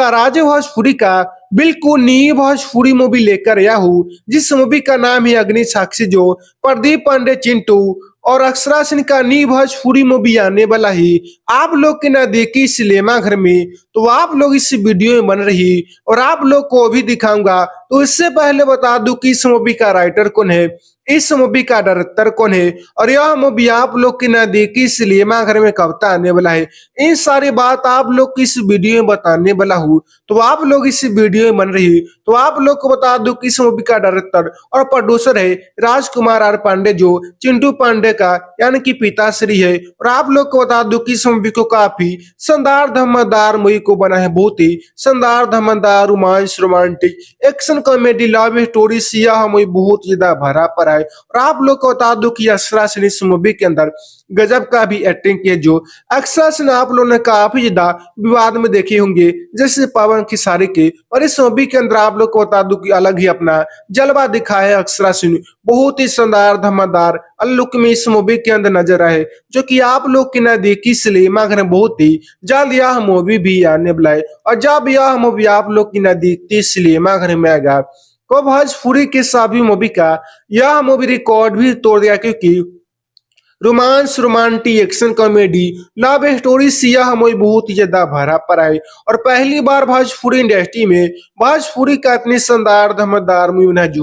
नमस्कार, आज भोजपुरी का बिल्कुल नई भोजपुरी मूवी लेकर आया हूँ, जिस मूवी का नाम है अग्नि साक्षी, जो प्रदीप पांडे चिंटू और अक्षरा सिंह का नई भोजपुरी मूवी आने वाला है। आप लोग के ना देखी सिनेमा घर में, तो आप लोग इस वीडियो में बन रही और आप लोग को भी दिखाऊंगा। तो इससे पहले बता दूं कि इस मूवी का राइटर कौन है, इस मूवी का डायरेक्टर कौन है और यह मूवी आप लोग की ना देखी सिनेमा घर में कब तक आने वाला है। इन सारी बात आप लोग की इस वीडियो में बताने वाला हूँ, तो आप लोग इस वीडियो में बन रही। तो आप लोग को बता दूं कि इस मूवी का डायरेक्टर और प्रोड्यूसर है राजकुमार आर पांडे, जो चिंटू पांडे का यानी कि पिताश्री है। और आप लोग को बता दूं कि इस मूवी को काफी शानदार धमाकेदार मूवी को बना है, बहुत ही शानदार धमाकेदार romance, romantic, action, comedy, love story से यह मूवी बहुत ज्यादा भरा पड़ा है। और आप लोग को बता दूं कि अक्षरा सिंह इस मूवी के अंदर गजब का भी एक्टिंग की है, जो अक्षरा सिंह आप लोगों ने काफी ज्यादा विवाद में देखे होंगे, जैसे पवन खेसारी के। और इस मूवी के अंदर आप लोग को बता दूं कि अलग ही अपना जलवा दिखाया है अक्षरा सिंह, बहुत ही शानदार धमाकेदार लुक में इस मूवी के अंदर नजर आए, जो कि आप लोग की ना देखी सिनेमा घर में बहुत ही जल्द यह मूवी भी आने वाला है। और जब यह मूवी आप लोग की ना देखती सिनेमा घर में आएगा, तो भोजपुरी के सभी मूवी का यह मूवी रिकॉर्ड भी तोड़ दिया, क्योंकि romance, romantic, action, comedy, love story से यह मूवी बहुत ही ज्यादा भरा पड़ा है। और पहली बार भोजपुरी इंडस्ट्री में भोजपुरी का इतनी शानदार धमाकेदार मूवी बना, जो